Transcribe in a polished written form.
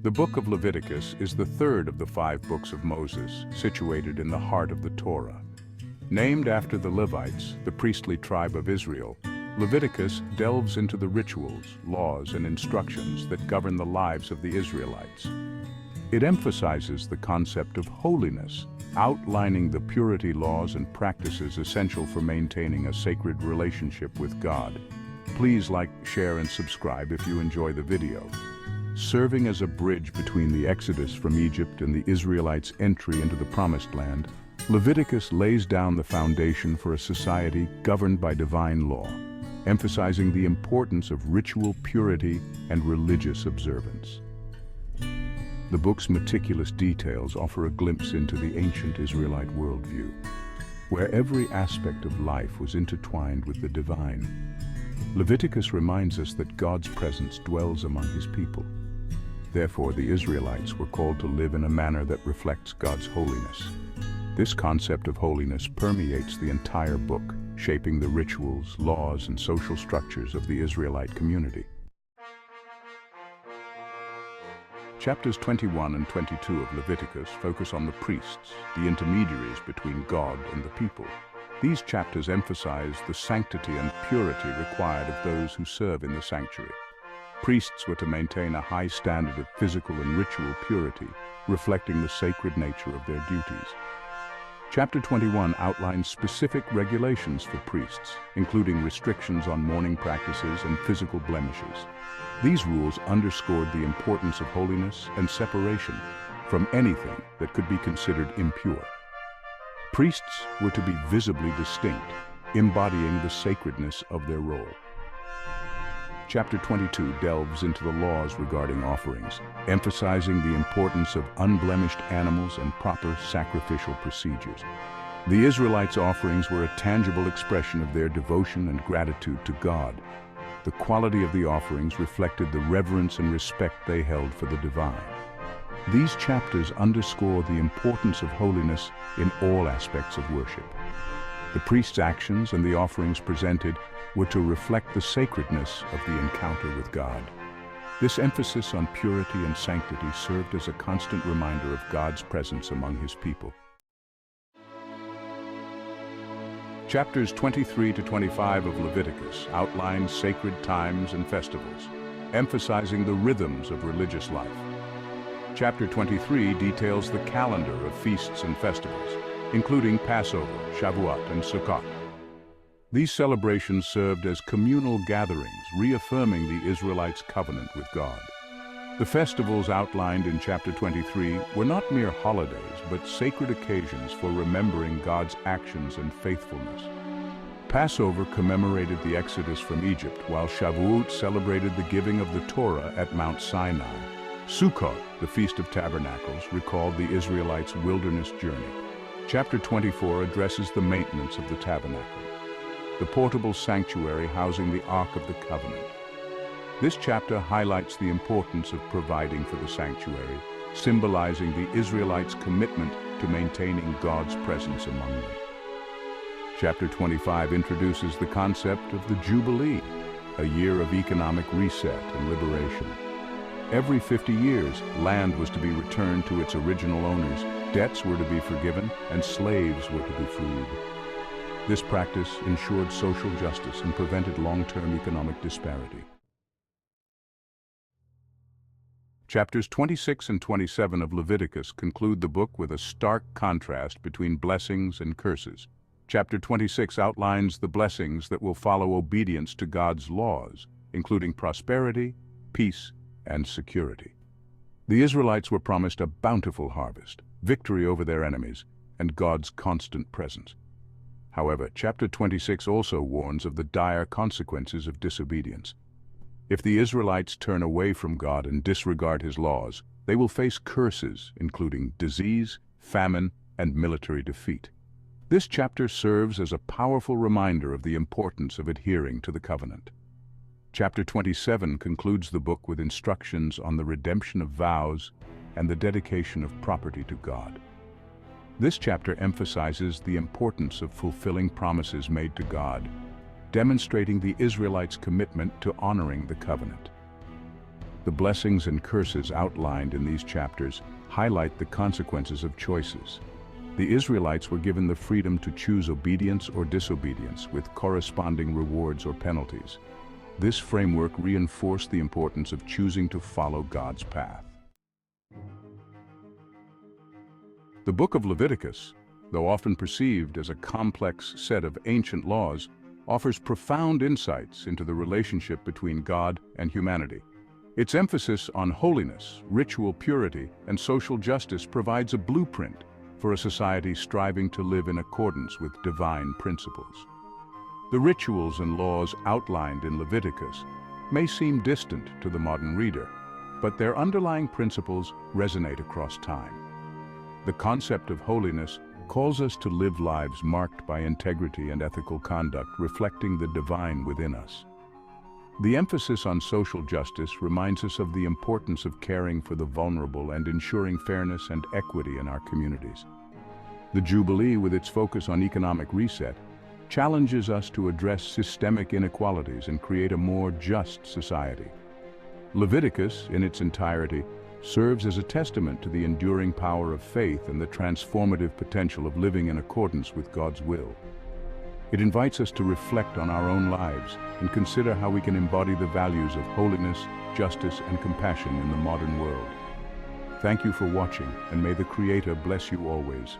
The book of Leviticus is the third of the 5 books of Moses, situated in the heart of the Torah. Named after the Levites, the priestly tribe of Israel, Leviticus delves into the rituals, laws, and instructions that govern the lives of the Israelites. It emphasizes the concept of holiness, outlining the purity laws and practices essential for maintaining a sacred relationship with God. Please like, share, and subscribe if you enjoy the video. Serving as a bridge between the Exodus from Egypt and the Israelites' entry into the Promised Land, Leviticus lays down the foundation for a society governed by divine law, emphasizing the importance of ritual purity and religious observance. The book's meticulous details offer a glimpse into the ancient Israelite worldview, where every aspect of life was intertwined with the divine. Leviticus reminds us that God's presence dwells among his people. Therefore, the Israelites were called to live in a manner that reflects God's holiness. This concept of holiness permeates the entire book, shaping the rituals, laws, and social structures of the Israelite community. Chapters 21 and 22 of Leviticus focus on the priests, the intermediaries between God and the people. These chapters emphasize the sanctity and purity required of those who serve in the sanctuary. Priests were to maintain a high standard of physical and ritual purity, reflecting the sacred nature of their duties. Chapter 21 outlines specific regulations for priests, including restrictions on mourning practices and physical blemishes. These rules underscored the importance of holiness and separation from anything that could be considered impure. Priests were to be visibly distinct, embodying the sacredness of their role. Chapter 22 delves into the laws regarding offerings, emphasizing the importance of unblemished animals and proper sacrificial procedures. The Israelites' offerings were a tangible expression of their devotion and gratitude to God. The quality of the offerings reflected the reverence and respect they held for the divine. These chapters underscore the importance of holiness in all aspects of worship. The priest's actions and the offerings presented were to reflect the sacredness of the encounter with God. This emphasis on purity and sanctity served as a constant reminder of God's presence among his people. Chapters 23 to 25 of Leviticus outline sacred times and festivals, emphasizing the rhythms of religious life. Chapter 23 details the calendar of feasts and festivals, including Passover, Shavuot, and Sukkot. These celebrations served as communal gatherings, reaffirming the Israelites' covenant with God. The festivals outlined in chapter 23 were not mere holidays, but sacred occasions for remembering God's actions and faithfulness. Passover commemorated the Exodus from Egypt, while Shavuot celebrated the giving of the Torah at Mount Sinai. Sukkot, the Feast of Tabernacles, recalled the Israelites' wilderness journey. Chapter 24 addresses the maintenance of the tabernacle, the portable sanctuary housing the Ark of the Covenant. This chapter highlights the importance of providing for the sanctuary, symbolizing the Israelites' commitment to maintaining God's presence among them. Chapter 25 introduces the concept of the Jubilee, a year of economic reset and liberation. Every 50 years, land was to be returned to its original owners, debts were to be forgiven, and slaves were to be freed. This practice ensured social justice and prevented long-term economic disparity. Chapters 26 and 27 of Leviticus conclude the book with a stark contrast between blessings and curses. Chapter 26 outlines the blessings that will follow obedience to God's laws, including prosperity, peace, and security. The Israelites were promised a bountiful harvest, victory over their enemies, and God's constant presence. However, chapter 26 also warns of the dire consequences of disobedience. If the Israelites turn away from God and disregard his laws, they will face curses, including disease, famine, and military defeat. This chapter serves as a powerful reminder of the importance of adhering to the covenant. Chapter 27 concludes the book with instructions on the redemption of vows and the dedication of property to God. This chapter emphasizes the importance of fulfilling promises made to God, demonstrating the Israelites' commitment to honoring the covenant. The blessings and curses outlined in these chapters highlight the consequences of choices. The Israelites were given the freedom to choose obedience or disobedience with corresponding rewards or penalties. This framework reinforced the importance of choosing to follow God's path. The book of Leviticus, though often perceived as a complex set of ancient laws, offers profound insights into the relationship between God and humanity. Its emphasis on holiness, ritual purity, and social justice provides a blueprint for a society striving to live in accordance with divine principles. The rituals and laws outlined in Leviticus may seem distant to the modern reader, but their underlying principles resonate across time. The concept of holiness calls us to live lives marked by integrity and ethical conduct, reflecting the divine within us. The emphasis on social justice reminds us of the importance of caring for the vulnerable and ensuring fairness and equity in our communities. The Jubilee, with its focus on economic reset, challenges us to address systemic inequalities and create a more just society. Leviticus, in its entirety, serves as a testament to the enduring power of faith and the transformative potential of living in accordance with God's will. It invites us to reflect on our own lives and consider how we can embody the values of holiness, justice, and compassion in the modern world. Thank you for watching, and may the Creator bless you always.